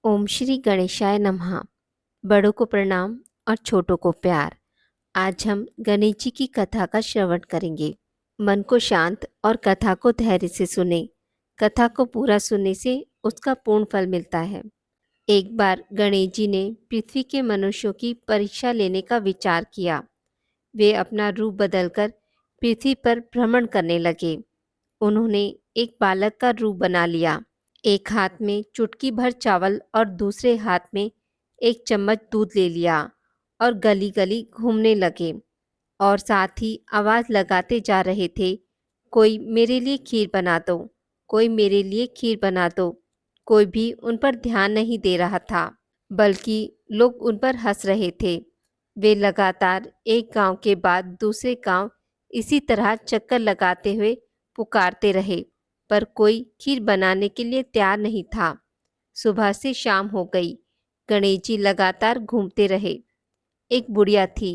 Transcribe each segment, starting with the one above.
ओम श्री गणेशाय नमः। बड़ों को प्रणाम और छोटों को प्यार। आज हम गणेश जी की कथा का श्रवण करेंगे। मन को शांत और कथा को धैर्य से सुने। कथा को पूरा सुनने से उसका पूर्ण फल मिलता है। एक बार गणेश जी ने पृथ्वी के मनुष्यों की परीक्षा लेने का विचार किया। वे अपना रूप बदलकर पृथ्वी पर भ्रमण करने लगे। उन्होंने एक बालक का रूप बना लिया। एक हाथ में चुटकी भर चावल और दूसरे हाथ में एक चम्मच दूध ले लिया और गली गली घूमने लगे और साथ ही आवाज लगाते जा रहे थे, कोई मेरे लिए खीर बना दो, कोई मेरे लिए खीर बना दो। कोई भी उन पर ध्यान नहीं दे रहा था, बल्कि लोग उन पर हंस रहे थे। वे लगातार एक गांव के बाद दूसरे गांव इसी तरह चक्कर लगाते हुए पुकारते रहे, पर कोई खीर बनाने के लिए तैयार नहीं था। सुबह से शाम हो गई। गणेश जी लगातार घूमते रहे। एक बुढ़िया थी,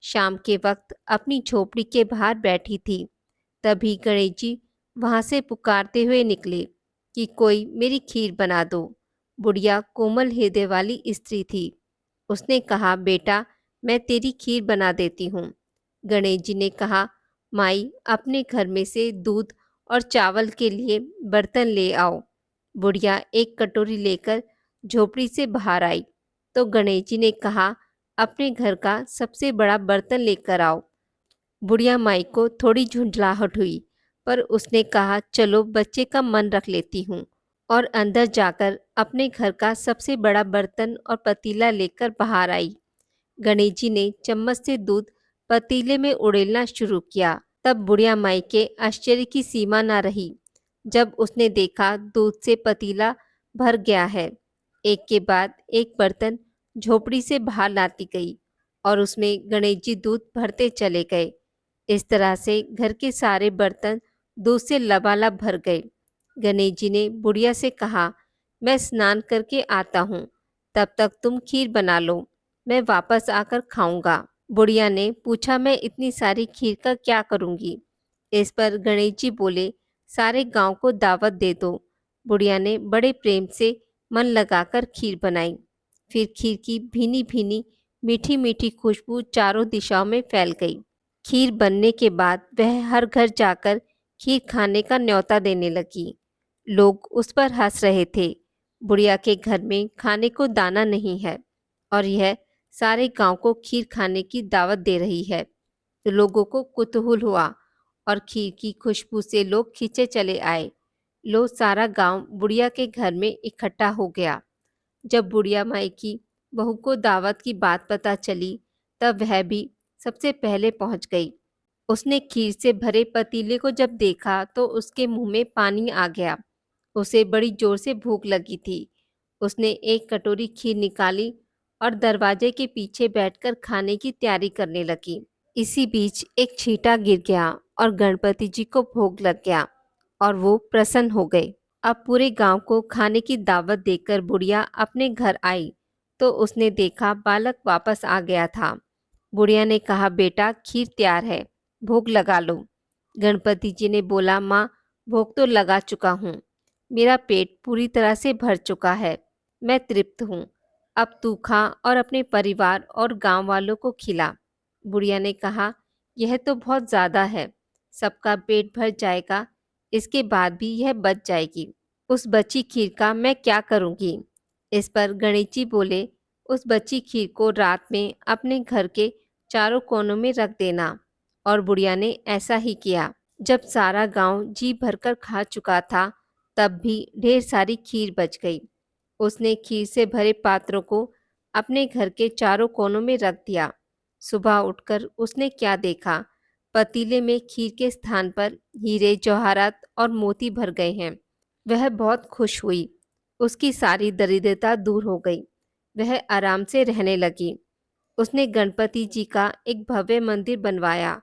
शाम के वक्त अपनी झोपड़ी के बाहर बैठी थी। तभी गणेश जी वहां से पुकारते हुए निकले कि कोई मेरी खीर बना दो। बुढ़िया कोमल हृदय वाली स्त्री थी। उसने कहा, बेटा मैं तेरी खीर बना देती हूँ। गणेश जी ने कहा, माई अपने घर में से दूध और चावल के लिए बर्तन ले आओ। बुढ़िया एक कटोरी लेकर झोपड़ी से बाहर आई तो गणेश जी ने कहा, अपने घर का सबसे बड़ा बर्तन लेकर आओ। बुढ़िया माई को थोड़ी झुंझलाहट हुई, पर उसने कहा, चलो बच्चे का मन रख लेती हूँ, और अंदर जाकर अपने घर का सबसे बड़ा बर्तन और पतीला लेकर बाहर आई। गणेश जी ने चम्मच से दूध पतीले में उड़ेलना शुरू किया। तब बुढ़िया माई के आश्चर्य की सीमा न रही जब उसने देखा दूध से पतीला भर गया है। एक के बाद एक बर्तन झोपड़ी से बाहर लाती गई और उसमें गणेश जी दूध भरते चले गए। इस तरह से घर के सारे बर्तन दूध से लबालब भर गए। गणेश जी ने बुढ़िया से कहा, मैं स्नान करके आता हूँ, तब तक तुम खीर बना लो, मैं वापस आकर खाऊंगा। बुढ़िया ने पूछा, मैं इतनी सारी खीर का क्या करूंगी? इस पर गणेश जी बोले, सारे गांव को दावत दे दो। बुढ़िया ने बड़े प्रेम से मन लगाकर खीर बनाई। फिर खीर की भीनी भीनी मीठी मीठी खुशबू चारों दिशाओं में फैल गई। खीर बनने के बाद वह हर घर जाकर खीर खाने का न्योता देने लगी। लोग उस पर हंस रहे थे। बुढ़िया के घर में खाने को दाना नहीं है और यह सारे गांव को खीर खाने की दावत दे रही है। तो लोगों को कुतूहल हुआ और खीर की खुशबू से लोग खींचे चले आए। लो सारा गांव बुढ़िया के घर में इकट्ठा हो गया। जब बुढ़िया माई की बहू को दावत की बात पता चली, तब वह भी सबसे पहले पहुंच गई। उसने खीर से भरे पतीले को जब देखा तो उसके मुंह में पानी आ गया। उसे बड़ी जोर से भूख लगी थी। उसने एक कटोरी खीर निकाली और दरवाजे के पीछे बैठकर खाने की तैयारी करने लगी। इसी बीच एक छींटा गिर गया और गणपति जी को भोग लग गया और वो प्रसन्न हो गए। अब पूरे गांव को खाने की दावत देकर बुढ़िया अपने घर आई तो उसने देखा बालक वापस आ गया था। बुढ़िया ने कहा, बेटा खीर तैयार है, भोग लगा लो। गणपति जी ने बोला, माँ भोग तो लगा चुका हूँ, मेरा पेट पूरी तरह से भर चुका है, मैं तृप्त हूँ। अब तू खा और अपने परिवार और गांव वालों को खिला। बुढ़िया ने कहा, यह तो बहुत ज़्यादा है, सबका पेट भर जाएगा, इसके बाद भी यह बच जाएगी, उस बची खीर का मैं क्या करूँगी? इस पर गणेश जी बोले, उस बची खीर को रात में अपने घर के चारों कोनों में रख देना। और बुढ़िया ने ऐसा ही किया। जब सारा गांव जी भरकर खा चुका था, तब भी ढेर सारी खीर बच गई। उसने खीर से भरे पात्रों को अपने घर के चारों कोनों में रख दिया। सुबह उठकर उसने क्या देखा, पतीले में खीर के स्थान पर हीरे जवाहरात और मोती भर गए हैं। वह बहुत खुश हुई। उसकी सारी दरिद्रता दूर हो गई। वह आराम से रहने लगी। उसने गणपति जी का एक भव्य मंदिर बनवाया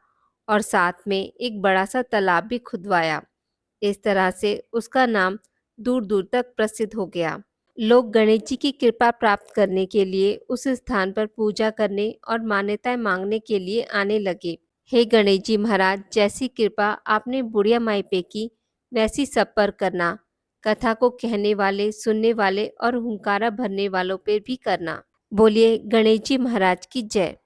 और साथ में एक बड़ा सा तालाब भी खुदवाया। इस तरह से उसका नाम दूर दूर तक प्रसिद्ध हो गया। लोग गणेश जी की कृपा प्राप्त करने के लिए उस स्थान पर पूजा करने और मान्यताएं मांगने के लिए आने लगे। हे गणेश जी महाराज, जैसी कृपा आपने बुढ़िया माई पे की, वैसी सब पर करना। कथा को कहने वाले, सुनने वाले और हुंकारा भरने वालों पे भी करना। बोलिए गणेश जी महाराज की जय।